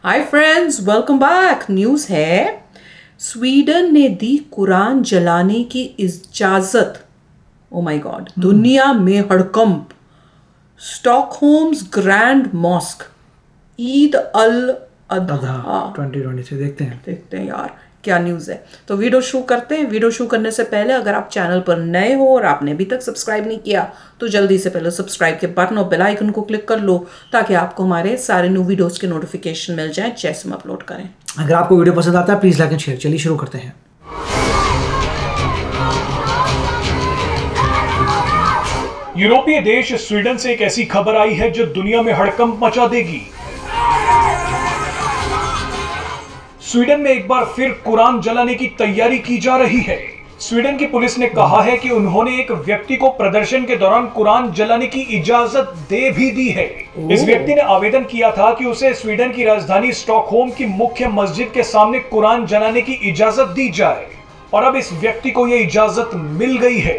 Hi friends, welcome back. News है, Sweden ने दी कुरान जलाने की इजाज़त। ओ माय गॉड, दुनिया में हड़कंप। स्टॉकहोम्स ग्रैंड मॉस्क, ईद अल अधा 2020 से देखते हैं यार क्या न्यूज़ है। तो वीडियो शुरू करते हैं। वीडियो शुरू करने से पहले अगर आप चैनल पर नए हो और आपने अभी तक सब्सक्राइब नहीं किया तो जल्दी से पहले सब्सक्राइब के बटन और बेल आइकन को क्लिक कर लो ताकि आपको हमारे सारे न्यू वीडियोस के नोटिफिकेशन मिल जाएं जैसे हम अपलोड करें। अगर आपको वीडियो पसंद आता है प्लीज़ लाइक एंड शेयर। चलिए शुरू करते हैं। यूरोपीय देश स्वीडन से एक ऐसी खबर आई है जो दुनिया में हड़कंप मचा देगी। स्वीडन में एक बार फिर कुरान जलाने की तैयारी की जा रही है। स्वीडन की पुलिस ने कहा है कि उन्होंने एक व्यक्ति को प्रदर्शन के दौरान कुरान जलाने की इजाजत दे भी दी है। इस व्यक्ति ने आवेदन किया था कि उसे स्वीडन की राजधानी स्टॉकहोम की मुख्य मस्जिद के सामने कुरान जलाने की इजाजत दी जाए और अब इस व्यक्ति को यह इजाजत मिल गई है।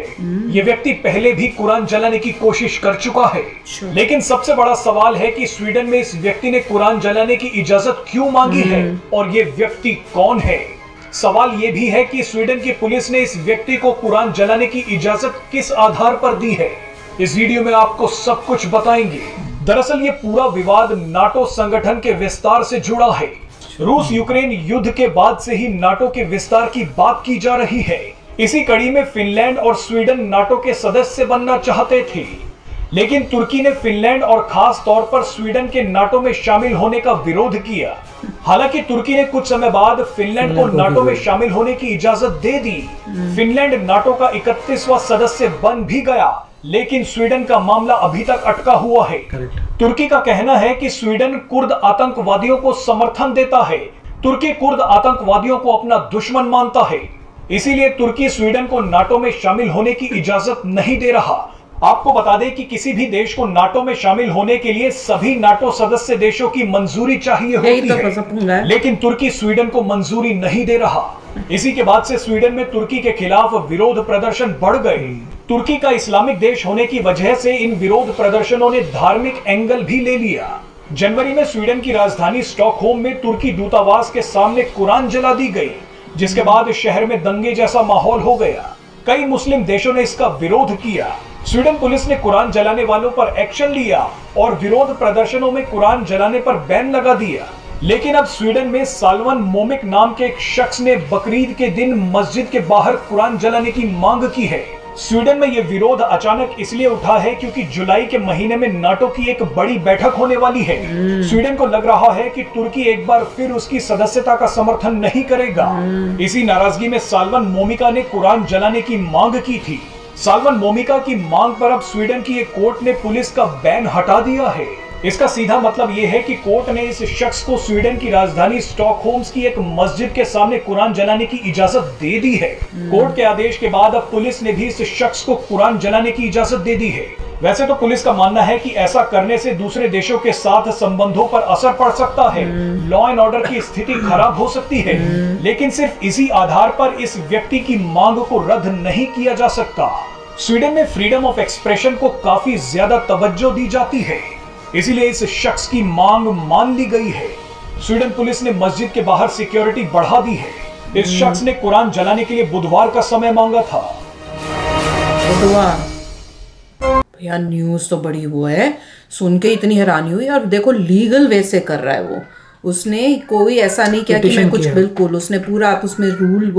ये व्यक्ति पहले भी कुरान जलाने की कोशिश कर चुका है, लेकिन सबसे बड़ा सवाल है कि स्वीडन में इस व्यक्ति ने कुरान जलाने की इजाजत क्यों मांगी है और ये व्यक्ति कौन है। सवाल ये भी है कि स्वीडन की पुलिस ने इस व्यक्ति को कुरान जलाने की इजाजत किस आधार पर दी है। इस वीडियो में आपको सब कुछ बताएंगे। दरअसल ये पूरा विवाद नाटो संगठन के विस्तार से जुड़ा है। रूस यूक्रेन युद्ध के बाद से ही नाटो के विस्तार की बात की जा रही है। इसी कड़ी में फिनलैंड और स्वीडन नाटो के सदस्य बनना चाहते थे, लेकिन तुर्की ने फिनलैंड और खास तौर पर स्वीडन के नाटो में शामिल होने का विरोध किया। हालांकि तुर्की ने कुछ समय बाद फिनलैंड को नाटो में शामिल होने की इजाजत दे दी। फिनलैंड नाटो का 31वां सदस्य बन भी गया, लेकिन स्वीडन का मामला अभी तक अटका हुआ है। तुर्की का कहना है कि स्वीडन कुर्द आतंकवादियों को समर्थन देता है। तुर्की कुर्द आतंकवादियों को अपना दुश्मन मानता है, इसीलिए तुर्की स्वीडन को नाटो में शामिल होने की इजाजत नहीं दे रहा। आपको बता दें कि किसी भी देश को नाटो में शामिल होने के लिए सभी नाटो सदस्य देशों की मंजूरी चाहिए होती है, लेकिन तुर्की स्वीडन को मंजूरी नहीं दे रहा। इसी के बाद से स्वीडन में तुर्की के खिलाफ विरोध प्रदर्शन बढ़ गए। तुर्की का इस्लामिक देश होने की वजह से इन विरोध प्रदर्शनों ने धार्मिक एंगल भी ले लिया। जनवरी में स्वीडन की राजधानी स्टॉकहोम में तुर्की दूतावास के सामने कुरान जला दी गई, जिसके बाद शहर में दंगे जैसा माहौल हो गया। कई मुस्लिम देशों ने इसका विरोध किया। स्वीडन पुलिस ने कुरान जलाने वालों पर एक्शन लिया और विरोध प्रदर्शनों में कुरान जलाने पर बैन लगा दिया। लेकिन अब स्वीडन में साल्वन मोमिक नाम के एक शख्स ने बकरीद के दिन मस्जिद के बाहर कुरान जलाने की मांग की है। स्वीडन में यह विरोध अचानक इसलिए उठा है क्योंकि जुलाई के महीने में नाटो की एक बड़ी बैठक होने वाली है। स्वीडन को लग रहा है कि तुर्की एक बार फिर उसकी सदस्यता का समर्थन नहीं करेगा। इसी नाराजगी में साल्वन मोमिका ने कुरान जलाने की मांग की थी। साल्वन मोमिका की मांग पर अब स्वीडन की एक कोर्ट ने पुलिस का बैन हटा दिया है। इसका सीधा मतलब यह है कि कोर्ट ने इस शख्स को स्वीडन की राजधानी स्टॉकहोम्स की एक मस्जिद के सामने कुरान जलाने की इजाजत दे दी है। कोर्ट के आदेश के बाद अब पुलिस ने भी इस शख्स को कुरान जलाने की इजाजत दे दी है। वैसे तो पुलिस का मानना है कि ऐसा करने से दूसरे देशों के साथ संबंधों पर असर पड़ सकता है, लॉ एंड ऑर्डर की स्थिति खराब हो सकती है, लेकिन सिर्फ इसी आधार पर इस व्यक्ति की मांग को रद्द नहीं किया जा सकता। स्वीडन में फ्रीडम ऑफ एक्सप्रेशन को काफी ज्यादा तवज्जो दी जाती है, इसीलिए इस शख्स की मांग मान ली गई है। स्वीडन पुलिस ने मस्जिद के बाहर सिक्योरिटी बढ़ा दी है। इस शख्स ने कुरान जलाने के लिए बुधवार का समय मांगा था। भैया न्यूज़ तो बड़ी वो है, सुन के इतनी हैरानी हुई। और देखो लीगल वे से कर रहा है वो, उसने कोई ऐसा नहीं किया कि मैं कुछ, बिल्कुल उसने पूरा उसमें रूल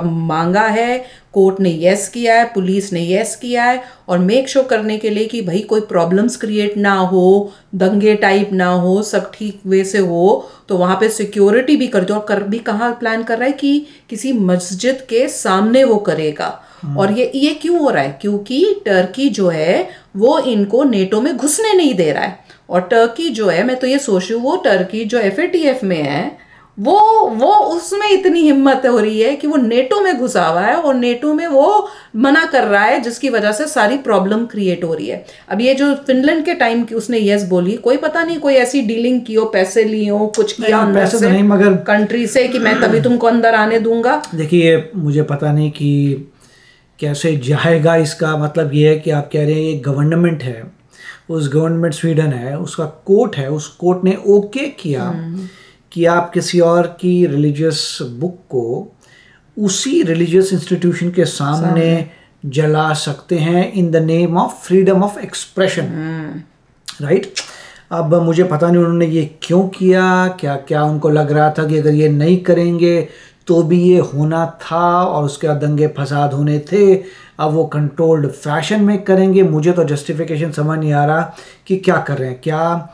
मांगा है, कोर्ट ने यस किया है, पुलिस ने यस किया है। और मेक श्योर करने के लिए कि भाई कोई प्रॉब्लम्स क्रिएट ना हो, दंगे टाइप ना हो, सब ठीक वे से हो, तो वहाँ पे सिक्योरिटी भी कर दो। और कर भी कहाँ प्लान कर रहा है कि किसी मस्जिद के सामने वो करेगा। और ये क्यों हो रहा है? क्योंकि टर्की जो है वो इनको नेटो में घुसने नहीं दे रहा है। और टर्की जो है, मैं तो ये सोच रही हूँ, वो टर्की जो FATF में है वो उसमें इतनी हिम्मत हो रही है कि वो नेटो में घुसा हुआ है और नेटो में वो मना कर रहा है, जिसकी वजह से सारी प्रॉब्लम क्रिएट हो रही है। अब ये जो फिनलैंड के टाइम की उसने यस बोली, कोई पता नहीं कोई ऐसी डीलिंग की हो, पैसे लिए हो, कुछ किया अंदर से नहीं, मगर कंट्री से कि मैं तभी तुमको अंदर आने दूंगा। देखिए मुझे पता नहीं कि कैसे जाएगा। इसका मतलब ये है कि आप कह रहे हैं ये गवर्नमेंट है, उस गवर्नमेंट स्वीडन है, उसका कोर्ट है, उस कोर्ट ने ओके किया कि आप किसी और की रिलीजियस बुक को उसी रिलीजियस इंस्टीट्यूशन के सामने जला सकते हैं in the name of freedom of expression, right. अब मुझे पता नहीं उन्होंने ये क्यों किया, क्या उनको लग रहा था कि अगर ये नहीं करेंगे तो भी ये होना था और उसके बाद दंगे फसाद होने थे, अब वो कंट्रोल्ड फैशन में करेंगे। मुझे तो जस्टिफिकेशन समझ नहीं आ रहा कि क्या कर रहे हैं। क्या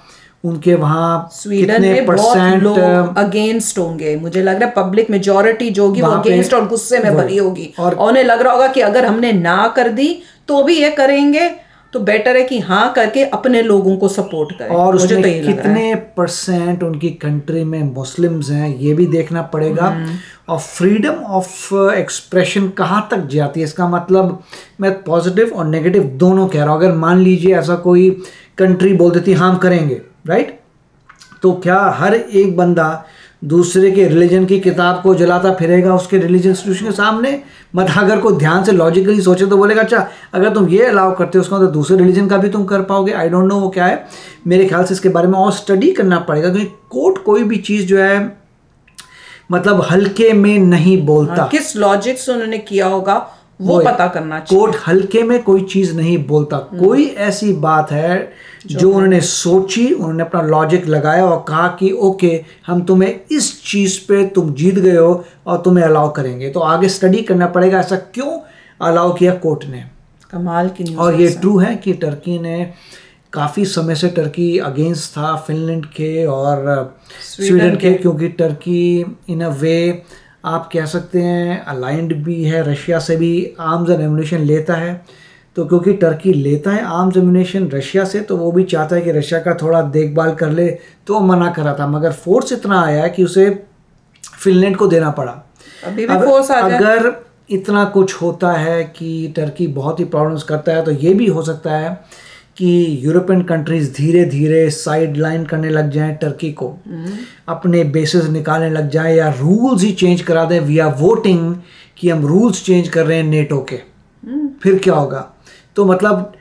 उन्के वहाँ स्वीडन में बहुत लोग अगेंस्ट होंगे, मुझे लग रहा है पब्लिक मेजॉरिटी जो होगी वो अगेंस्ट और गुस्से में भरी होगी और उन्हें लग रहा होगा कि अगर हमने ना कर दी तो भी ये करेंगे, तो बेटर है कि हाँ करके अपने लोगों को सपोर्ट करें। और उसमें तो कितने परसेंट उनकी कंट्री में मुस्लिम्स हैं ये भी देखना पड़ेगा। और फ्रीडम ऑफ एक्सप्रेशन कहाँ तक जाती है, इसका मतलब मैं पॉजिटिव और नेगेटिव दोनों कह रहा हूँ। अगर मान लीजिए ऐसा कोई कंट्री बोल देती हाँ हम करेंगे, राइट, तो क्या हर एक बंदा दूसरे के रिलीजन की किताब को जलाता फिरेगा उसके रिलीजन इंस्टीट्यूशन के सामने? मतलब अगर कोई ध्यान से लॉजिकली सोचे तो बोलेगा अच्छा अगर तुम ये अलाउ करते हो उसका तो दूसरे रिलीजन का भी तुम कर पाओगे। आई डोंट नो वो क्या है, मेरे ख्याल से इसके बारे में और स्टडी करना पड़ेगा, क्योंकि कोर्ट कोई भी चीज़ जो है मतलब हल्के में नहीं बोलता। किस लॉजिक से उन्होंने किया होगा वो पता करना चाहिए। कोर्ट हल्के में कोई चीज़ नहीं बोलता। कोई ऐसी बात है जो उन्होंने सोची, उन्होंने अपना लॉजिक लगाया और कहा कि ओके हम तुम्हें इस चीज़ पे तुम जीत गए हो और तुम्हें अलाउ करेंगे, तो आगे स्टडी करना पड़ेगा ऐसा क्यों अलाउ किया कोर्ट ने। कमाल की न्यूज़। और ये ट्रू है कि टर्की ने काफ़ी समय से टर्की अगेंस्ट था फिनलैंड के और स्वीडन के, क्योंकि टर्की इन अ वे आप कह सकते हैं अलाइंड भी है रशिया से, भी आर्म्स एंड एम्युनिशन लेता है। तो क्योंकि टर्की लेता है आर्म्स एम्युनिशन रशिया से, तो वो भी चाहता है कि रशिया का थोड़ा देखभाल कर ले, तो वो मना कर रहा था। मगर फोर्स इतना आया है कि उसे फिनलैंड को देना पड़ा। अभी भी फोर्स आ जाए। अगर इतना कुछ होता है कि टर्की बहुत ही प्रॉब्लम्स करता है, तो ये भी हो सकता है कि यूरोपियन कंट्रीज धीरे धीरे साइड लाइन करने लग जाएं टर्की को, अपने बेसिस निकालने लग जाएं या रूल्स ही चेंज करा दें विया वोटिंग कि हम रूल्स चेंज कर रहे हैं नेटो के। फिर क्या होगा? तो मतलब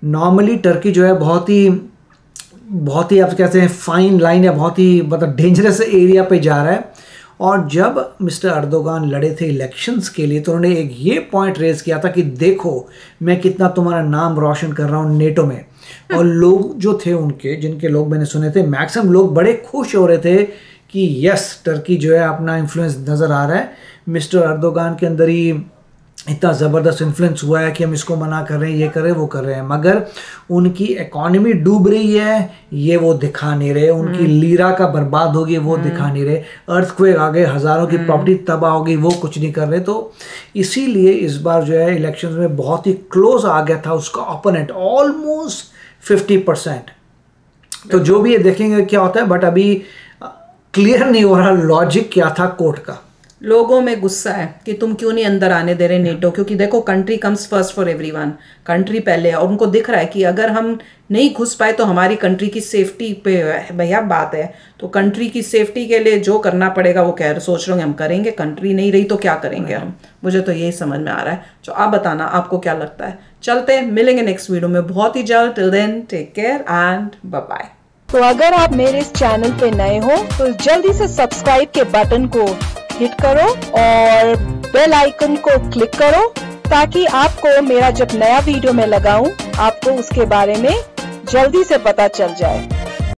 नॉर्मली टर्की जो है बहुत ही आप कहते हैं फाइन लाइन या बहुत ही मतलब डेंजरस एरिया पे जा रहा है। और जब मिस्टर अर्दोगान लड़े थे इलेक्शंस के लिए तो उन्होंने एक ये पॉइंट रेज किया था कि देखो मैं कितना तुम्हारा नाम रोशन कर रहा हूँ नेटो में। और लोग जो थे उनके जिनके लोग मैंने सुने थे मैक्सिमम लोग बड़े खुश हो रहे थे कि यस टर्की जो है अपना इन्फ्लुएंस नज़र आ रहा है, मिस्टर अर्दोगान के अंदर ही इतना ज़बरदस्त इन्फ्लुएंस हुआ है कि हम इसको मना कर रहे हैं, ये कर रहे हैं, वो कर रहे हैं। मगर उनकी इकॉनमी डूब रही है ये वो दिखा नहीं रहे, उनकी लीरा का बर्बाद होगी वो दिखा नहीं रहे, अर्थक्वेक आ गए, हज़ारों की प्रॉपर्टी तबाह होगी, वो कुछ नहीं कर रहे। तो इसीलिए इस बार जो है इलेक्शंस में बहुत ही क्लोज आ गया था उसका ओपोनेंट, ऑलमोस्ट 50%। तो जो भी ये देखेंगे क्या होता है, बट अभी क्लियर नहीं हो रहा लॉजिक क्या था कोर्ट का। लोगों में गुस्सा है कि तुम क्यों नहीं अंदर आने दे रहे नेटो, क्योंकि देखो country comes first for everyone, country पहले है। और उनको दिख रहा है कि अगर हम नहीं घुस पाए तो हमारी कंट्री की सेफ्टी पे भैया बात है। तो कंट्री की सेफ्टी के लिए जो करना पड़ेगा वो सोच रहे हम करेंगे। कंट्री नहीं रही तो क्या करेंगे हम, मुझे तो यही समझ में आ रहा है। तो आप बताना आपको क्या लगता है। चलते हैं, मिलेंगे नेक्स्ट वीडियो में बहुत ही जल्द। Till then take care and bye bye. तो अगर आप मेरे इस चैनल पे नए हो तो जल्दी से सब्सक्राइब के बटन को हिट करो और बेल आइकन को क्लिक करो ताकि आपको मेरा जब नया वीडियो मैं लगाऊं आपको उसके बारे में जल्दी से पता चल जाए।